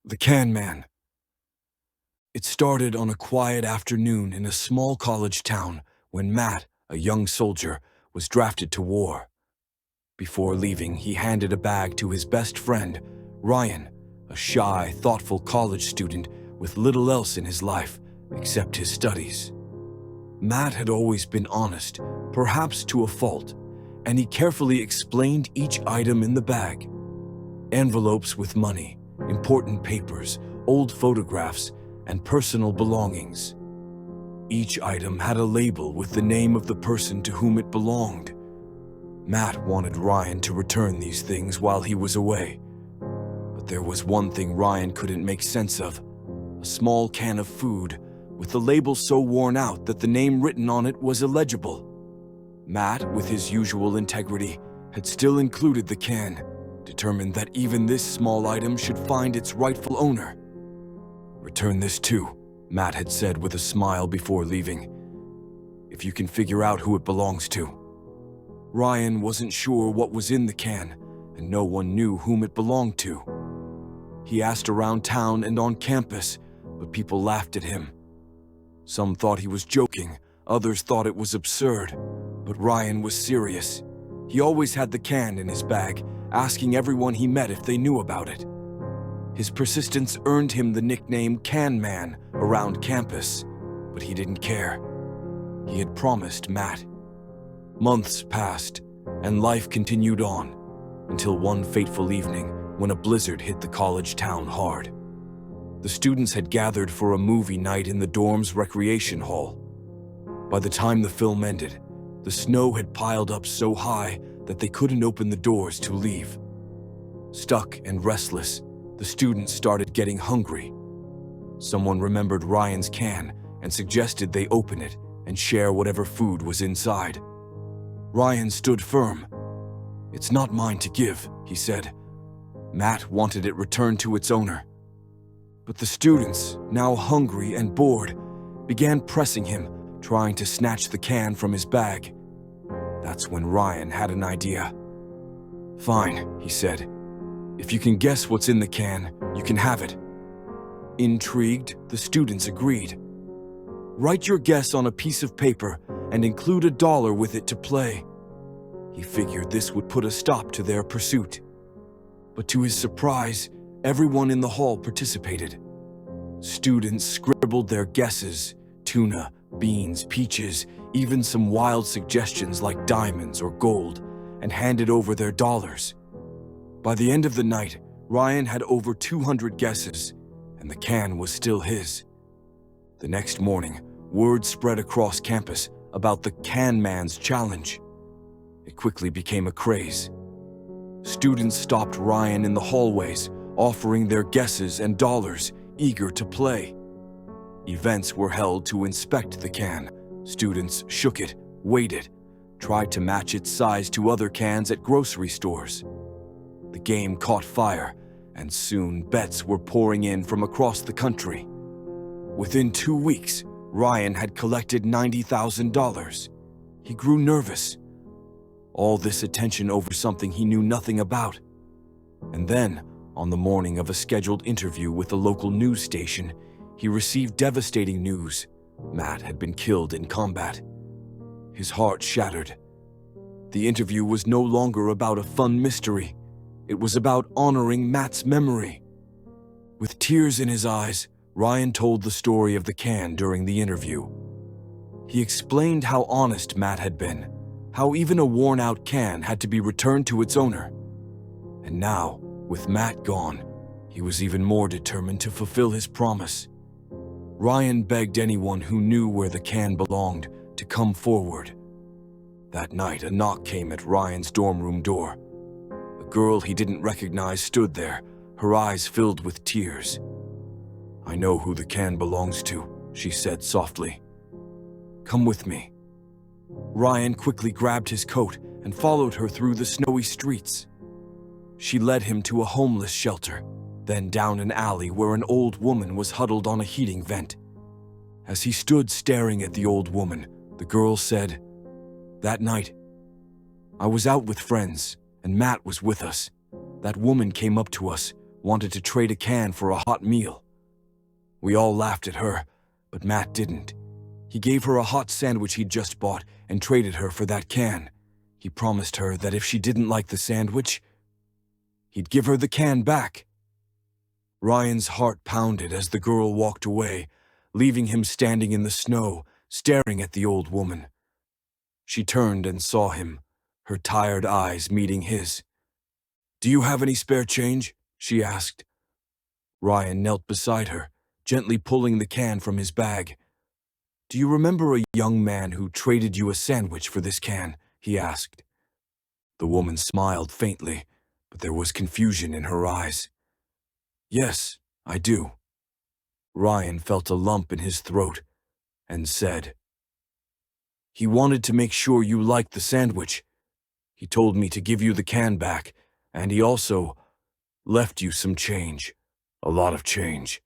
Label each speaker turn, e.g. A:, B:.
A: The Can Man. It started on a quiet afternoon in a small college town when Matt, a young soldier, was drafted to war. Before leaving, he handed a bag to his best friend, Ryan, a shy, thoughtful college student with little else in his life except his studies. Matt had always been honest, perhaps to a fault, and he carefully explained each item in the bag. Envelopes with money, important papers, old photographs, and personal belongings. Each item had a label with the name of the person to whom it belonged. Matt wanted Ryan to return these things while he was away. But there was one thing Ryan couldn't make sense of: a small can of food with the label so worn out that the name written on it was illegible. Matt, with his usual integrity, had still included the can, determined that even this small item should find its rightful owner. "Return this too," Matt had said with a smile before leaving, "if you can figure out who it belongs to." Ryan wasn't sure what was in the can, and no one knew whom it belonged to. He asked around town and on campus, but people laughed at him. Some thought he was joking, others thought it was absurd, but Ryan was serious. He always had the can in his bag, asking everyone he met if they knew about it. His persistence earned him the nickname Can Man around campus, but he didn't care. He had promised Matt. Months passed, and life continued on, until one fateful evening when a blizzard hit the college town hard. The students had gathered for a movie night in the dorm's recreation hall. By the time the film ended, the snow had piled up so high that they couldn't open the doors to leave. Stuck and restless, the students started getting hungry. Someone remembered Ryan's can and suggested they open it and share whatever food was inside. Ryan stood firm. "It's not mine to give," he said. Matt wanted it returned to its owner. But the students, now hungry and bored, began pressing him, trying to snatch the can from his bag. That's when Ryan had an idea. "Fine," he said. "If you can guess what's in the can, you can have it." Intrigued, the students agreed. "Write your guess on a piece of paper and include $1 with it to play." He figured this would put a stop to their pursuit. But to his surprise, everyone in the hall participated. Students scribbled their guesses: tuna, beans, peaches, even some wild suggestions like diamonds or gold, and handed over their dollars. By the end of the night, Ryan had over 200 guesses, and the can was still his. The next morning, word spread across campus about the Can Man's challenge. It quickly became a craze. Students stopped Ryan in the hallways, offering their guesses and dollars, eager to play. Events were held to inspect the can. Students shook it, weighed it, tried to match its size to other cans at grocery stores. The game caught fire, and soon bets were pouring in from across the country. Within 2 weeks, Ryan had collected $90,000. He grew nervous. All this attention over something he knew nothing about. And then, on the morning of a scheduled interview with a local news station, he received devastating news. Matt had been killed in combat. His heart shattered. The interview was no longer about a fun mystery. It was about honoring Matt's memory. With tears in his eyes, Ryan told the story of the can during the interview. He explained how honest Matt had been, how even a worn-out can had to be returned to its owner. And now, with Matt gone, he was even more determined to fulfill his promise. Ryan begged anyone who knew where the can belonged to come forward. That night, a knock came at Ryan's dorm room door. A girl he didn't recognize stood there, her eyes filled with tears. "I know who the can belongs to," she said softly. "Come with me." Ryan quickly grabbed his coat and followed her through the snowy streets. She led him to a homeless shelter, then down an alley where an old woman was huddled on a heating vent. As he stood staring at the old woman, the girl said, "That night, I was out with friends, and Matt was with us. That woman came up to us, wanted to trade a can for a hot meal. We all laughed at her, but Matt didn't. He gave her a hot sandwich he'd just bought and traded her for that can. He promised her that if she didn't like the sandwich, he'd give her the can back. Ryan's heart pounded as the girl walked away, leaving him standing in the snow, staring at the old woman. She turned and saw him, her tired eyes meeting his. "Do you have any spare change?" she asked. Ryan knelt beside her, gently pulling the can from his bag. "Do you remember a young man who traded you a sandwich for this can?" he asked. The woman smiled faintly, but there was confusion in her eyes. "Yes, I do." Ryan felt a lump in his throat and said, "He wanted to make sure you liked the sandwich. He told me to give you the can back, and he also left you some change. A lot of change."